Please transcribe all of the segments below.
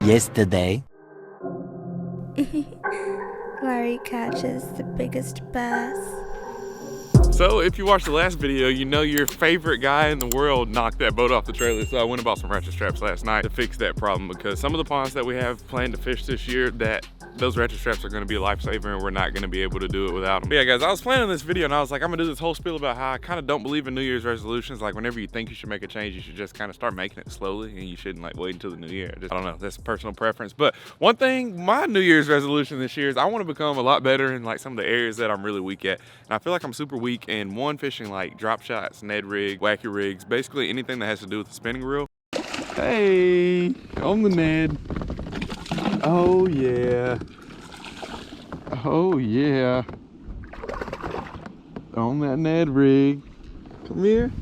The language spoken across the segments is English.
Yesterday. Larry catches the biggest bass. So if you watched the last video, you know your favorite guy in the world knocked that boat off the trailer. So I went and bought some ratchet straps last night to fix that problem, because some of the ponds that we have planned to fish this year, those ratchet straps are going to be a lifesaver, and we're not going to be able to do it without them. But yeah, guys, I was planning this video and I was like, I'm gonna do this whole spiel about how I kind of don't believe in New Year's resolutions. Like, whenever you think you should make a change, you should just kind of start making it slowly, and you shouldn't like wait until the new year. I don't know, that's personal preference. But one thing, my New Year's resolution this year is I want to become a lot better in like some of the areas that I'm really weak at. And I feel like I'm super weak in fishing like drop shots, Ned rig, wacky rigs, basically anything that has to do with the spinning reel. Hey, on the Ned. Oh yeah. Oh yeah. On that Ned rig. Come here.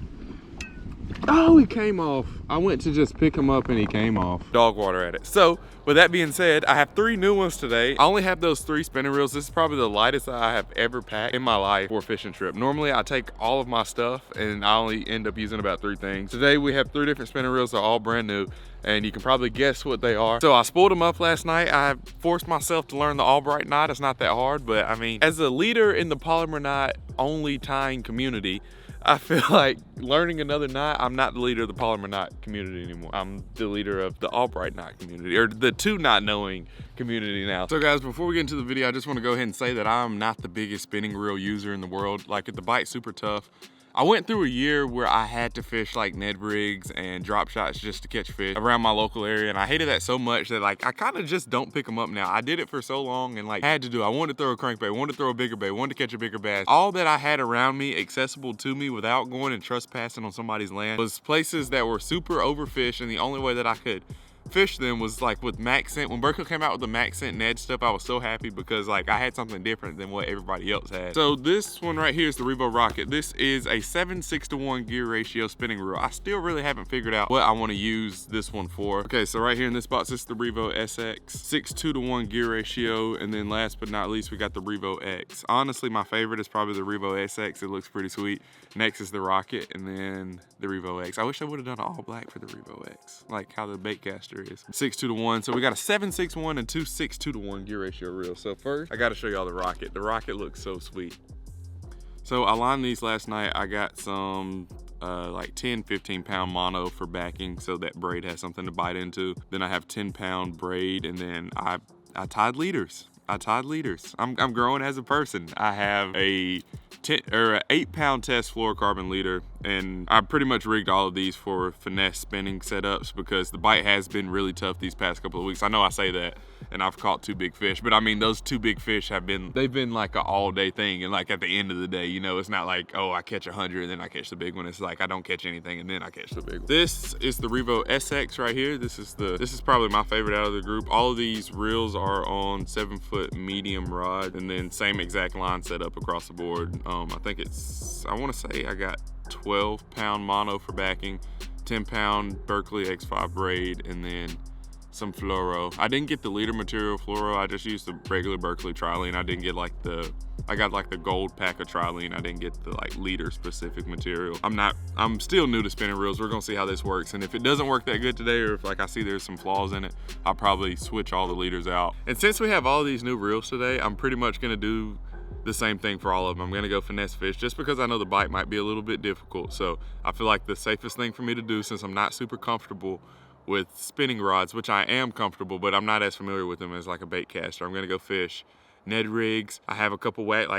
Oh, he came off. I went to just pick him up and he came off. Dog water at it. So with that being said, I have 3 new ones today. I only have those 3 spinning reels. This is probably the lightest I have ever packed in my life for a fishing trip. Normally I take all of my stuff and I only end up using about 3 things. Today we have 3 different spinning reels. They're all brand new, and you can probably guess what they are. So I spooled them up last night. I forced myself to learn the Albright knot. It's not that hard, but I mean, as a leader in the polymer knot only tying community, I feel like learning another knot, I'm not the leader of the polymer knot community anymore. I'm the leader of the Albright knot community, or the 2 not knowing community now. So guys, before we get into the video, I just want to go ahead and say that I'm not the biggest spinning reel user in the world. Like, the bite's super tough. I went through a year where I had to fish like Ned rigs and drop shots just to catch fish around my local area, and I hated that so much that like I kind of just don't pick them up now. I did it for so long and like had to do. I wanted to throw a crankbait, I wanted to throw a bigger bait, wanted to catch a bigger bass. All that I had around me, accessible to me without going and trespassing on somebody's land, was places that were super overfished, and the only way that I could fish them was like with max scent. When Berkley came out with the max scent Ned stuff, I was so happy because like I had something different than what everybody else had. So this one right here is the REVO Rocket. This is a 7:6 to 1 gear ratio spinning reel. I still really haven't figured out what I want to use this one for. Okay, so right here in this box, this is the REVO SX 6:2 to 1 gear ratio, and then last but not least we got the REVO X. Honestly, my favorite is probably the REVO SX. It looks pretty sweet. Next is the Rocket, and then the REVO X. I wish I would have done all black for the REVO X, like how the baitcaster is. 6:2 to 1. So we got a 7:6 and 2 6:2 to 1 gear ratio reel. So first, I got to show y'all the Rocket. The Rocket looks so sweet. So I lined these last night. I got some like 10-15 pound mono for backing, so that braid has something to bite into. Then I have 10-pound braid, and then I tied leaders. I'm growing as a person. I have a 8-pound test fluorocarbon leader, and I pretty much rigged all of these for finesse spinning setups because the bite has been really tough these past couple of weeks. I know I say that, and I've caught 2 big fish, but I mean, those 2 big fish they've been like an all-day thing, and like at the end of the day, you know, it's not like, oh, I catch 100 and then I catch the big one. It's like I don't catch anything and then I catch the big one. This is the REVO SX right here. This is probably my favorite out of the group. All of these reels are on 7-foot medium rod, and then same exact line setup across the board. I think I want to say I got 12-pound mono for backing, 10-pound Berkley X5 braid, and then some fluoro. I didn't get the leader material fluoro. I just used the regular Berkley trilene. I didn't get like I got like the gold pack of trilene. I didn't get the like leader specific material. I'm still new to spinning reels. We're gonna see how this works, and if it doesn't work that good today, or if like I see there's some flaws in it, I'll probably switch all the leaders out. And since we have all these new reels today, I'm pretty much gonna do the same thing for all of them. I'm gonna go finesse fish just because I know the bite might be a little bit difficult. So I feel like the safest thing for me to do, since I'm not super comfortable with spinning rods, which I am comfortable, but I'm not as familiar with them as like a bait caster, I'm gonna go fish Ned rigs. I have a couple weighted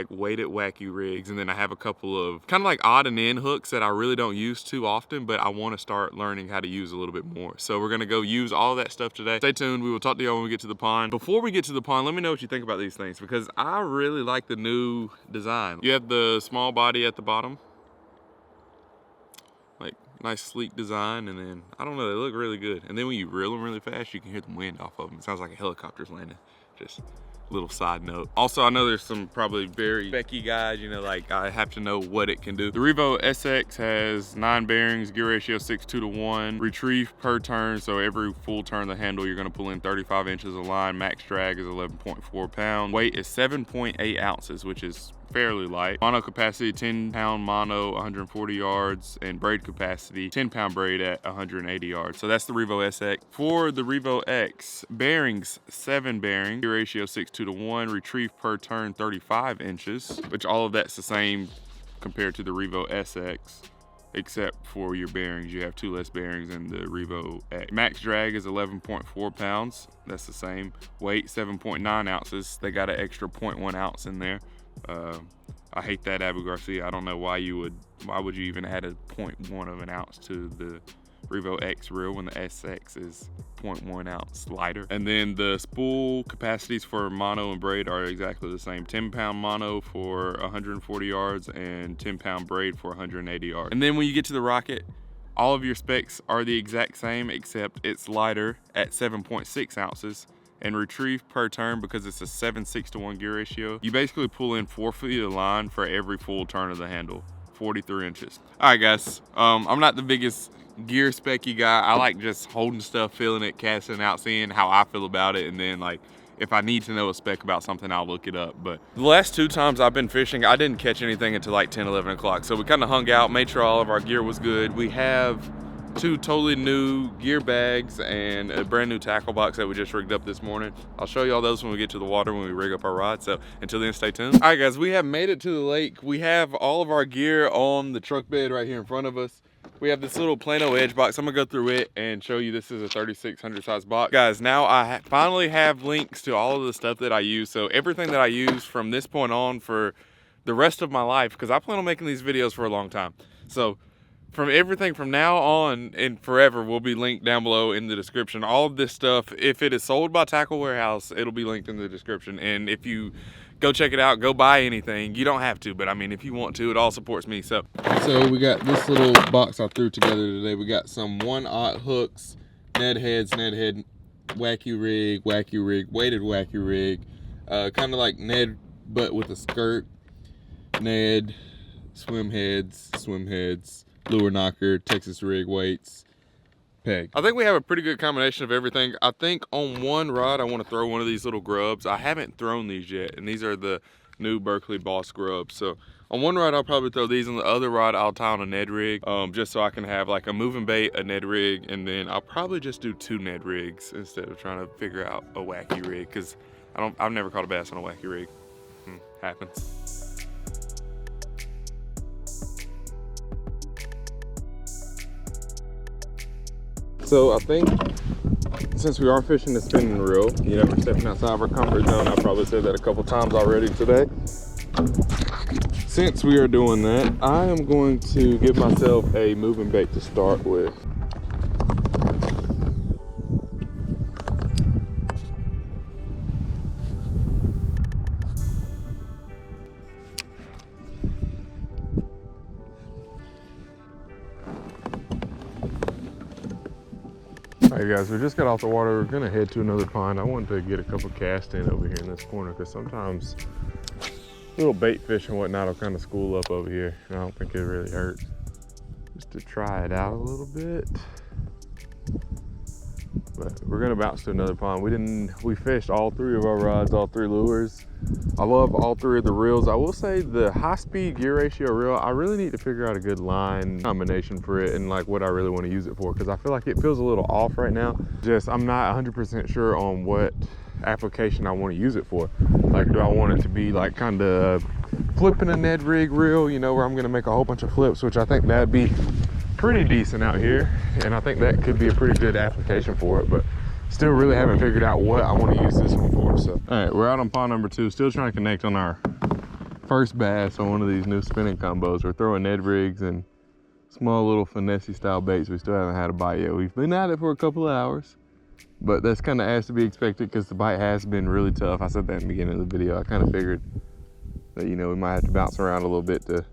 wacky rigs, and then I have a couple of kind of like odd and end hooks that I really don't use too often, but I want to start learning how to use a little bit more. So we're gonna go use all that stuff today. Stay tuned. We will talk to y'all when we get to the pond. Before we get to the pond, let me know what you think about these things, because I really like the new design. You have the small body at the bottom, like nice sleek design, and then I don't know, they look really good. And then when you reel them really fast, you can hear the wind off of them. It sounds like a helicopter's landing. Just little side note. Also, I know there's some probably very specky guys, you know, like I have to know what it can do. The REVO SX has 9 bearings, gear ratio 6:2 to 1, retrieve per turn, so every full turn of the handle you're gonna pull in 35 inches of line. Max drag is 11.4 pounds. Weight is 7.8 ounces, which is fairly light. Mono capacity 10-pound mono, 140 yards, and braid capacity 10-pound braid at 180 yards. So that's the REVO SX. For the REVO X, bearings 7 bearings, gear ratio 6:2:1, retrieve per turn 35 inches, which all of that's the same compared to the REVO SX. Except for your bearings, you have 2 less bearings in the REVO X. Max drag is 11.4 pounds. That's the same. Weight 7.9 ounces. They got an extra 0.1 ounce in there. I hate that, Abu Garcia. I don't know why would you even add a 0.1 of an ounce to the REVO X reel when the SX is 0.1 ounce lighter. And then the spool capacities for mono and braid are exactly the same. 10-pound mono for 140 yards and 10-pound braid for 180 yards. And then when you get to the Rocket, all of your specs are the exact same, except it's lighter at 7.6 ounces. And retrieve per turn, because it's a 7:6:1 gear ratio, you basically pull in 4 feet of line for every full turn of the handle, 43 inches. All right, guys, I'm not the biggest gear specky guy. I like just holding stuff, feeling it, casting out, seeing how I feel about it, and then like if I need to know a spec about something, I'll look it up. But the last 2 times I've been fishing, I didn't catch anything until like 10, 11 o'clock. So we kind of hung out, made sure all of our gear was good. We have 2 totally new gear bags and a brand new tackle box that we just rigged up this morning. I'll show you all those when we get to the water, when we rig up our rod. So until then, stay tuned. All right, guys, we have made it to the lake. We have all of our gear on the truck bed right here in front of us. We have this little Plano edge box. I'm gonna go through it and show you this is a 3600 size box. Guys, now I finally have links to all of the stuff that I use. So everything that I use from this point on for the rest of my life, because I plan on making these videos for a long time. So from everything from now on and forever will be linked down below in the description. All of this stuff, if it is sold by Tackle Warehouse, it'll be linked in the description. And if you go check it out, go buy anything. You don't have to, but I mean, if you want to, it all supports me. So we got this little box I threw together today. We got some 1/0 hooks, Ned heads, Ned head, wacky rig, weighted wacky rig. Kind of like Ned, but with a skirt. Ned, swim heads, lure knocker, Texas rig weights, peg. I think we have a pretty good combination of everything. I think on one rod, I want to throw one of these little grubs. I haven't thrown these yet, and these are the new Berkley Boss grubs. So on one rod, I'll probably throw these. On the other rod, I'll tie on a Ned rig, just so I can have like a moving bait, a Ned rig, and then I'll probably just do 2 Ned rigs instead of trying to figure out a wacky rig, because I've never caught a bass on a wacky rig. Happens. So I think since we are fishing the spinning reel, you know, we're stepping outside of our comfort zone. I probably said that a couple times already today. Since we are doing that, I am going to give myself a moving bait to start with. Alright guys, we just got off the water. We're gonna head to another pond. I wanted to get a couple casts in over here in this corner, because sometimes little bait fish and whatnot will kind of school up over here, and I don't think it really hurts just to try it out a little bit. But we're gonna bounce to another pond. We fished all 3 of our rods, all 3 lures. I love all 3 of the reels. I will say the high-speed gear ratio reel, I really need to figure out a good line combination for it and like what I really want to use it for, because I feel like it feels a little off right now. I'm not 100% sure on what application I want to use it for. Like, do I want it to be like kind of flipping a Ned rig reel, you know, where I'm going to make a whole bunch of flips, which I think that'd be pretty decent out here, and I think that could be a pretty good application for it, but still really haven't figured out what I want to use this one for. So all right, we're out on pond number 2, still trying to connect on our first bass on one of these new spinning combos. We're throwing Ned rigs and small little finesse style baits. We still haven't had a bite yet. We've been at it for a couple of hours, but that's kind of as to be expected, because the bite has been really tough. I said that in the beginning of the video. I kind of figured that, you know, we might have to bounce around a little bit to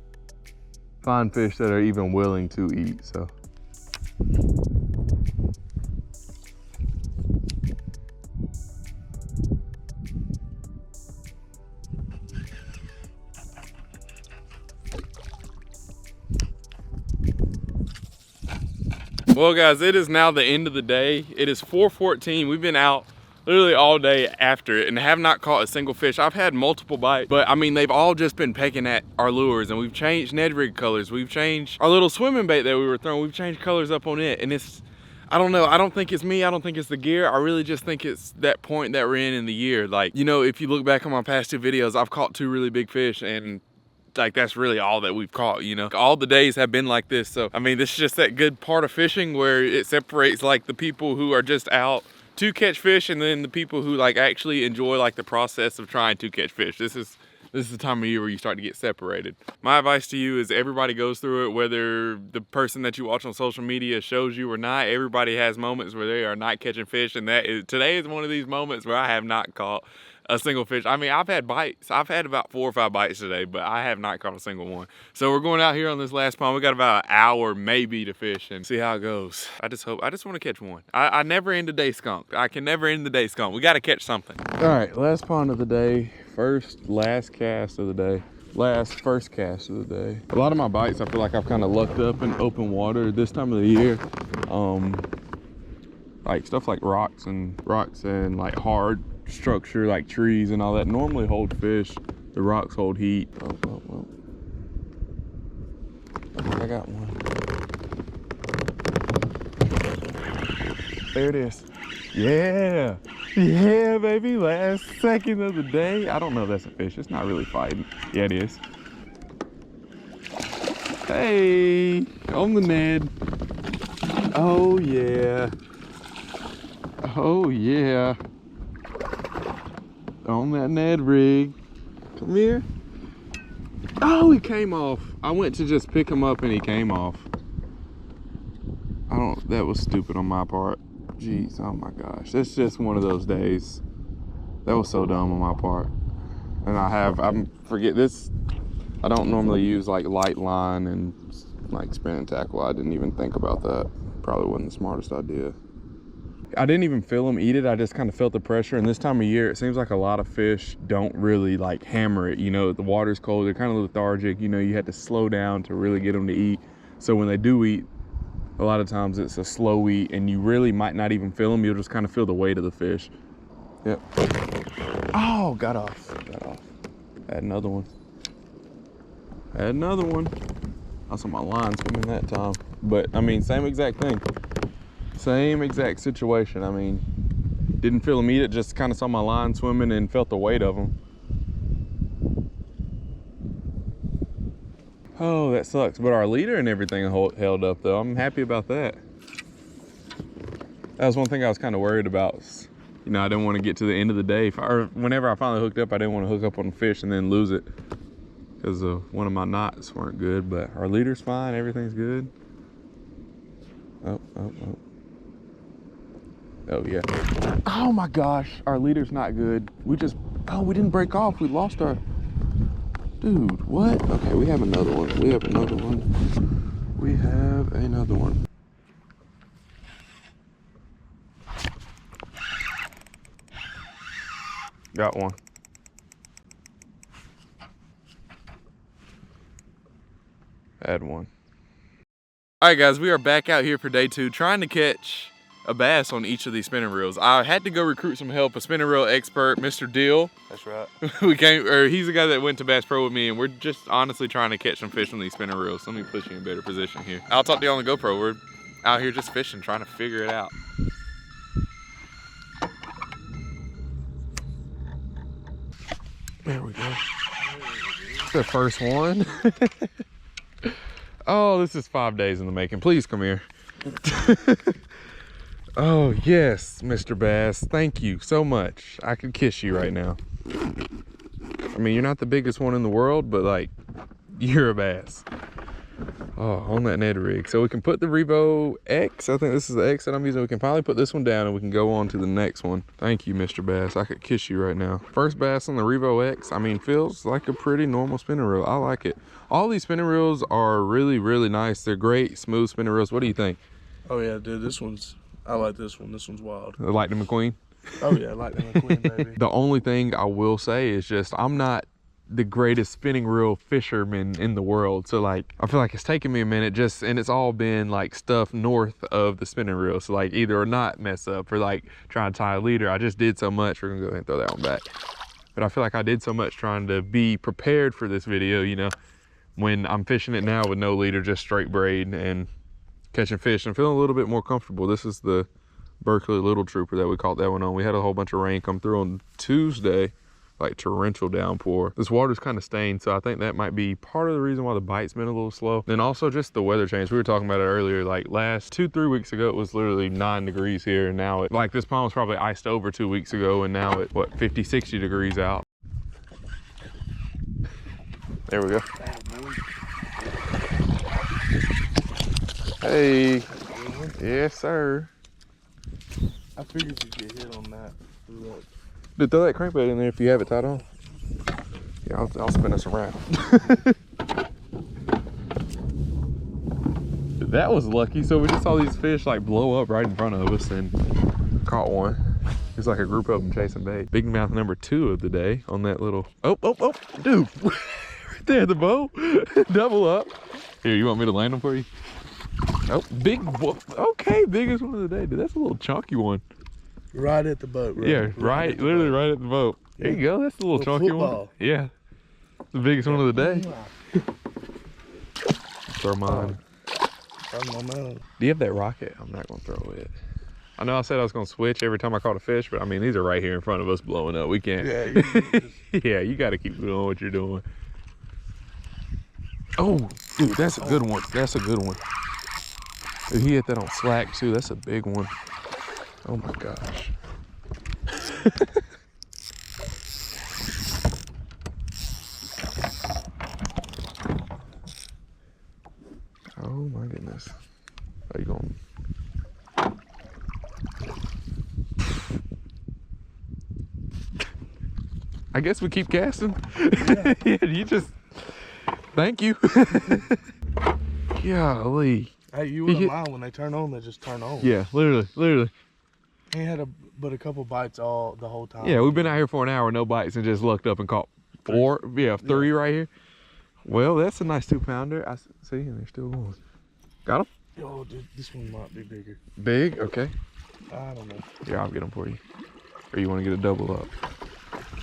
find fish that are even willing to eat. So well guys, it is now the end of the day. It is 4:14. We've been out literally all day after it and have not caught a single fish. I've had multiple bites, but I mean, they've all just been pecking at our lures, and we've changed Ned rig colors. We've changed our little swimming bait that we were throwing. We've changed colors up on it, and it's, I don't know. I don't think it's me. I don't think it's the gear. I really just think it's that point that we're in the year. Like, you know, if you look back on my past 2 videos, I've caught 2 really big fish, and like that's really all that we've caught, you know. All the days have been like this. So I mean, this is just that good part of fishing where it separates like the people who are just out to catch fish and then the people who like actually enjoy like the process of trying to catch fish. This is the time of year where you start to get separated. My advice to you is everybody goes through it, whether the person that you watch on social media shows you or not. Everybody has moments where they are not catching fish, and today is one of these moments where I have not caught a single fish. I mean, I've had bites. I've had about 4 or 5 bites today, but I have not caught a single one. So we're going out here on this last pond. We got about an hour maybe to fish and see how it goes. I just want to catch one. I never end the day skunked. I can never end the day skunked. We got to catch something. All right, last pond of the day. Last cast of the day. First cast of the day. A lot of my bites, I feel like I've kind of lucked up in open water this time of the year. Like stuff like rocks and like hard structure like trees and all that normally hold fish. The rocks hold heat. Oh. I think I got one. There it is. Yeah, baby, last second of the day. I don't know if that's a fish. It's not really fighting. Yeah, it is. Hey, on the Ned. Oh yeah. On that Ned rig. Come here. Oh, he came off. I went to just pick him up and he came off. That was stupid on my part. Jeez, oh my gosh. It's just one of those days. That was so dumb on my part. And I forget this. I don't normally use like light line and like spinning tackle. I didn't even think about that. Probably wasn't the smartest idea. I didn't even feel them eat it. I just kind of felt the pressure. And this time of year, it seems like a lot of fish don't really like hammer it. You know, the water's cold. They're kind of lethargic. You know, you have to slow down to really get them to eat. So when they do eat, a lot of times it's a slow eat and you really might not even feel them. You'll just kind of feel the weight of the fish. Yep. Oh, got off. Had another one. I saw my line swimming that time. But I mean, same exact thing. Same exact situation. I mean, didn't feel them eat it, just kind of saw my line swimming and felt the weight of them. Oh, that sucks. But our leader and everything held up though. I'm happy about that. That was one thing I was kind of worried about. You know, I didn't want to get to the end of the day. Whenever I finally hooked up, I didn't want to hook up on fish and then lose it because one of my knots weren't good. But our leader's fine. Everything's good. Oh. Oh yeah. Oh my gosh, our leader's not good. We didn't break off. We lost our, dude, what? Okay, we have another one. Got one. Had one. All right guys, we are back out here for day 2 trying to catch a bass on each of these spinning reels. I had to go recruit some help, a spinning reel expert, Mr. Dill. That's right. He's the guy that went to Bass Pro with me, and we're just honestly trying to catch some fish on these spinning reels. Let me put you in a better position here. I'll talk to you on the GoPro. We're out here just fishing, trying to figure it out. There we go. The first one. Oh, this is 5 days in the making. Please come here. Oh, yes, Mr. Bass. Thank you so much. I could kiss you right now. I mean, you're not the biggest one in the world, but like, you're a bass. Oh, on that Ned rig. So we can put the REVO X. I think this is the X that I'm using. We can finally put this one down and we can go on to the next one. Thank you, Mr. Bass. I could kiss you right now. First bass on the REVO X. I mean, feels like a pretty normal spinning reel. I like it. All these spinning reels are really, really nice. They're great, smooth spinning reels. What do you think? Oh yeah, dude, I like this one. This one's wild. The Lightning McQueen? Oh yeah, Lightning McQueen, baby. The only thing I will say is just, I'm not the greatest spinning reel fisherman in the world. So like, I feel like it's taken me a minute and it's all been like stuff north of the spinning reel. So like either or not mess up or like trying to tie a leader. I just did so much. We're gonna go ahead and throw that one back. But I feel like I did so much trying to be prepared for this video, you know, when I'm fishing it now with no leader, just straight braid and catching fish. I'm feeling a little bit more comfortable. This is the Berkley Little Trooper that we caught that one on. We had a whole bunch of rain come through on Tuesday, like torrential downpour. This water's kind of stained, so I think that might be part of the reason why the bite's been a little slow. And also just the weather change. We were talking about it earlier, like last 2-3 weeks ago, it was literally 9 degrees here. And now it, like this pond was probably iced over 2 weeks ago, and now it's what, 50-60 degrees out. There we go. Hey. Yes, sir. I figured you'd get hit on that. Dude, throw that crankbait in there if you have it tied on. Yeah, I'll spin us around. That was lucky. So we just saw these fish like blow up right in front of us and caught one. It's like a group of them chasing bait. Big mouth number 2 of the day on that little, oh, dude. Right there, the bow. Double up. Here, you want me to land them for you? Oh, big, okay, biggest one of the day. Dude, that's a little chunky one. Right at the boat, right? Yeah, right, literally right at the boat. There you go, that's a little chunky one. Yeah, the biggest one of the day. Throw mine. Do you have that rocket? I'm not gonna throw it. I know I said I was gonna switch every time I caught a fish, but I mean, these are right here in front of us blowing up. We can't. Yeah, yeah, you gotta keep doing what you're doing. Oh, dude, that's a good one. That's a good one. Dude, he hit that on slack too. That's a big one. Oh my gosh. Oh my goodness. Are you going? I guess we keep casting. Yeah, yeah, you just, thank you. Golly. Hey, you wouldn't mind when they turn on, they just turn on. Yeah, literally. He had but a couple bites the whole time. Yeah, we've been out here for an hour, no bites, and just lucked up and caught 4. Yeah, 3 right here. Well, that's a nice 2-pounder. I see, and they're still going. Got him? Oh, dude, this one might be bigger. Big? Okay. I don't know. Yeah, I'll get them for you. Or you want to get a double up?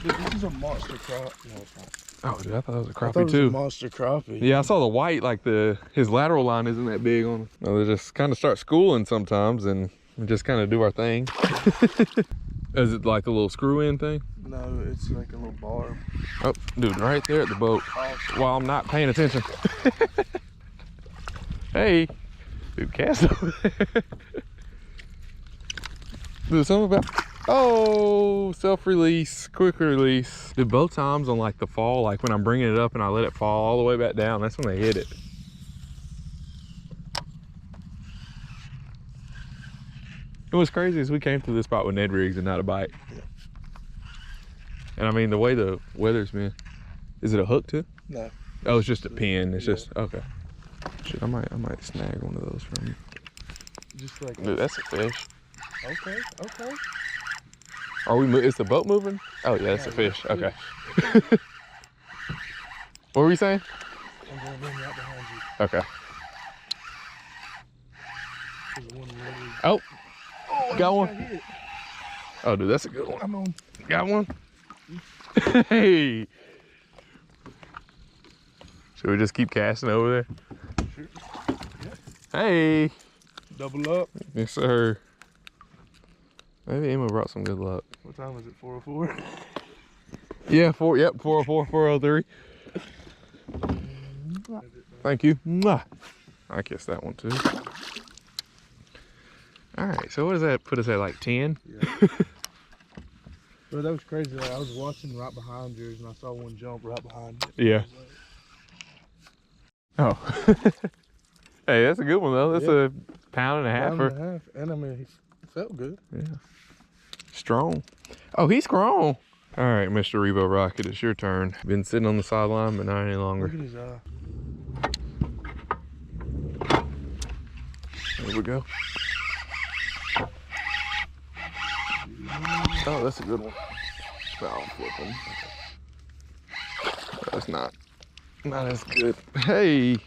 Dude, this is a monster crappie. No, it's not. Oh, dude, I thought it was a crappie I thought it was too. A monster crappie. Yeah, I saw the white, like his lateral line isn't that big on him. No, they just kind of start schooling sometimes and we just kind of do our thing. Is it like a little screw-in thing? No, it's like a little bar. Oh, dude, right there at the boat. While I'm not paying attention. Hey, dude, cast over there. Dude, something about, oh, self-release, quick release. Dude, both times on like the fall, like when I'm bringing it up and I let it fall all the way back down, that's when they hit it. And what's crazy is we came to this spot with Ned rigs and not a bite. Yeah. And I mean, the way the weather's been, is it a hook too? No. Oh, it's just a pin. It's just, okay. Shit, I might snag one of those from you. Just like. Dude, that's a fish. Okay. Are we? Is the boat moving? Oh yeah, that's a fish. Okay. What were you saying? I'm going to run right behind you. Okay. There's one really... Oh, got one. Oh, dude, that's a good one. I'm on. Got one. Hey. Should we just keep casting over there? Sure. Yeah. Hey. Double up. Yes, sir. Maybe Emma brought some good luck. What time is it? 4:04. Yeah, 404, 403. Thank you. Mwah. I guess that one too. All right, so what does that put us at, like 10? Yeah. But that was crazy. Like, I was watching right behind yours and I saw one jump right behind you. Yeah. Oh. Hey, that's a good one though. That's a pound and a half. And I mean, he felt good. Yeah. Strong. Oh, he's strong. All right, Mr. REVO Rocket, it's your turn. Been sitting on the sideline, but not any longer. Look at his eye. There we go. Oh, that's a good one. I'll flip him. it's not as good. Hey.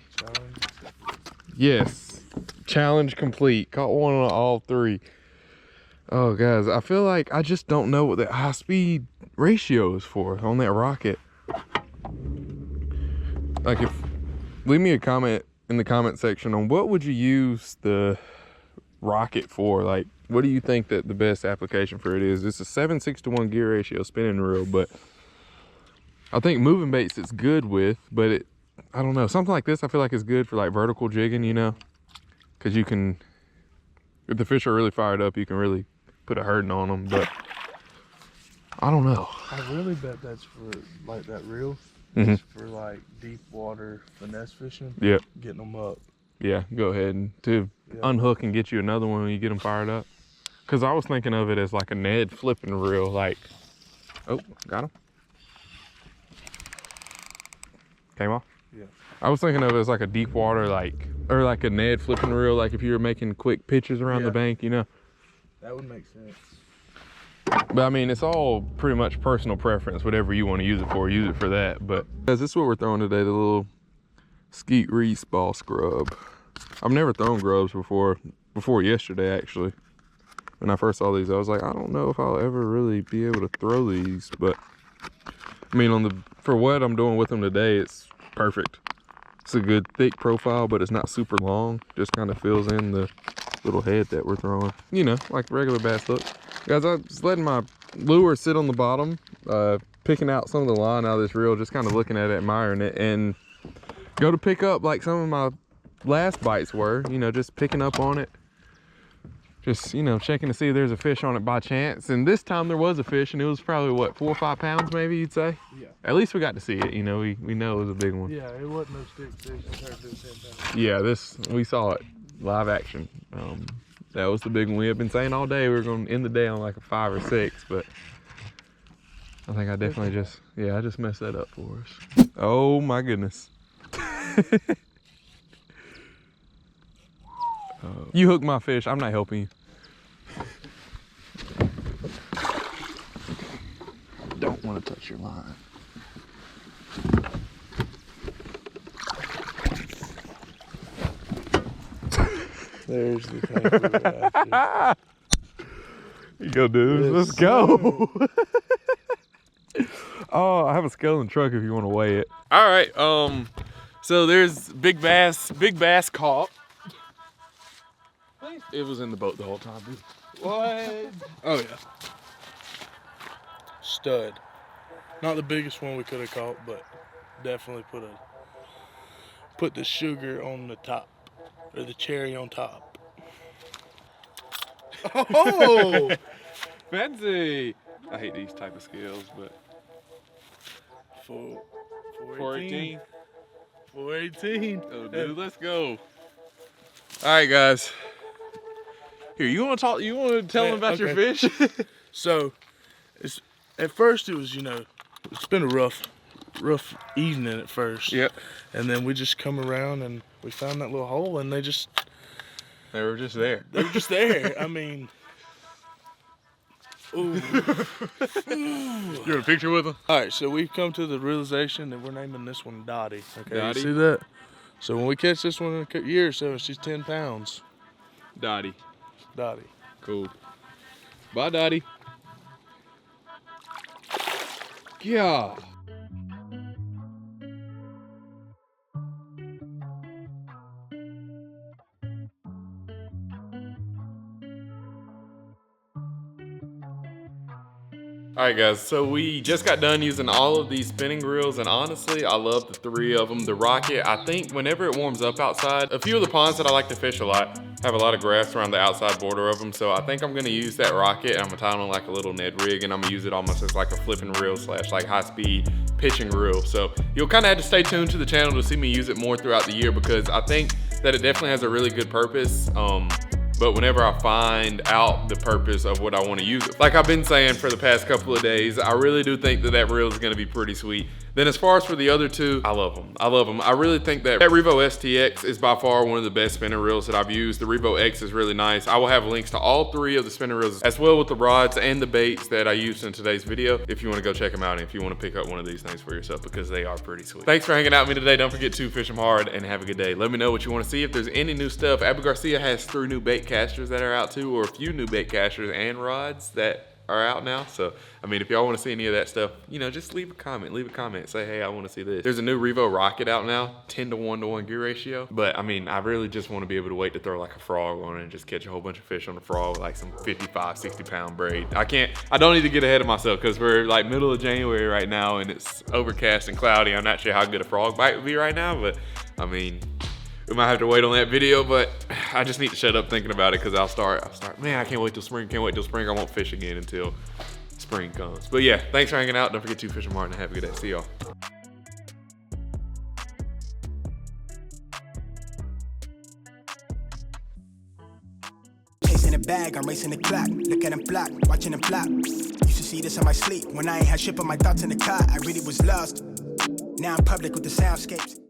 Yes. Challenge complete. Caught one on all 3. Oh, guys, I feel like I just don't know what that high speed ratio is for on that rocket. Like, leave me a comment in the comment section on what would you use the rocket for. Like, what do you think that the best application for it is? It's a 7:6 to 1 gear ratio spinning reel, but I think moving baits it's good with, but I don't know, something like this I feel like is good for like vertical jigging, you know, because you can, if the fish are really fired up, you can really put a hurting on them. But I don't know. I really bet that's for like that reel. Mm-hmm. It's for like deep water finesse fishing. Yep. Getting them up. Yeah, go ahead and unhook and get you another one when you get them fired up. Because I was thinking of it as like a Ned flipping reel, like, oh, got him. Came off? Yeah. I was thinking of it as like a deep water, like, or like a Ned flipping reel, like if you were making quick pitches around the bank, you know? That would make sense. But I mean, it's all pretty much personal preference. Whatever you want to use it for that. But guys, this is what we're throwing today, the little Skeet Reese Boss Grub. I've never thrown grubs before yesterday, actually. When I first saw these, I was like, I don't know if I'll ever really be able to throw these. But I mean, for what I'm doing with them today, it's perfect. It's a good thick profile, but it's not super long. Just kind of fills in the little head that we're throwing. You know, like regular bass hook. Guys, I was letting my lure sit on the bottom, picking out some of the line out of this reel, just kind of looking at it, admiring it, and go to pick up like some of my last bites were, you know, just picking up on it. Just, you know, checking to see if there's a fish on it by chance. And this time there was a fish, and it was probably, what, 4 or 5 pounds maybe, you'd say? Yeah. At least we got to see it, you know, we know it was a big one. Yeah, it wasn't no stick fish compared to 10 pounds. Yeah, we saw it, live action. That was the big one. We have been saying all day we were going to end the day on like a 5 or 6, but I think I definitely I just messed that up for us. Oh my goodness. You hook my fish, I'm not helping you. Don't want to touch your line. There's the tank we were after. You go, dude. Yes, let's go. Oh, I have a scale in the truck if you want to weigh it. All right. So there's big bass caught. It was in the boat the whole time, dude. What? Oh yeah. Stud. Not the biggest one we could have caught, but definitely put the sugar on the top, or the cherry on top. Oh, fancy. I hate these type of scales, but 418. 418. Oh, dude, let's go. All right, guys. Here, you want to tell them about your fish? So, at first it was, you know, it's been a rough evening at first. Yep. And then we just come around and we found that little hole, and they were just there. They were just there. I mean, ooh. You want a picture with them? All right, so we've come to the realization that we're naming this one Dottie. Okay, Dottie? You see that? So when we catch this one in a year or so, she's 10 pounds. Dottie. Dottie. Cool. Bye, Dottie. Yeah. Alright guys, so we just got done using all of these spinning reels, and honestly, I love the 3 of them. The rocket, I think whenever it warms up outside, a few of the ponds that I like to fish a lot have a lot of grass around the outside border of them, so I think I'm gonna use that rocket, and I'm gonna tie it on like a little Ned rig, and I'm gonna use it almost as like a flipping reel / like high speed pitching reel. So you'll kind of have to stay tuned to the channel to see me use it more throughout the year, because I think that it definitely has a really good purpose. But whenever I find out the purpose of what I want to use it, like I've been saying for the past couple of days, I really do think that reel is going to be pretty sweet. Then as far as for the other two, I love them. I love them. I really think that REVO STX is by far one of the best spinning reels that I've used. The REVO X is really nice. I will have links to all three of the spinning reels, as well with the rods and the baits that I used in today's video, if you want to go check them out and if you want to pick up one of these things for yourself, because they are pretty sweet. Thanks for hanging out with me today. Don't forget to fish them hard and have a good day. Let me know what you want to see. If there's any new stuff, GARCIA has 3 new bait casters that are out too, or a few new bait casters and rods that are out now. So I mean, if y'all want to see any of that stuff, you know, just leave a comment, say, hey, I want to see this. There's a new REVO rocket out now, 10-to-1-to-1 gear ratio, but I mean, I really just want to be able to wait to throw like a frog on it and just catch a whole bunch of fish on the frog with like some 55-60 pound braid. I don't need to get ahead of myself, because we're like middle of January right now and it's overcast and cloudy. I'm not sure how good a frog bite would be right now, but I mean, we might have to wait on that video, but I just need to shut up thinking about it, because I'll start, man, I can't wait till spring, I won't fish again until spring comes. But yeah, thanks for hanging out. Don't forget to fish them hard and have a good day. See y'all. Chasing a bag, I'm racing the clock. Look at them block, watching them flop. Used to see this in my sleep when I ain't had shit on my thoughts in the car. I really was lost. Now I'm public with the soundscapes.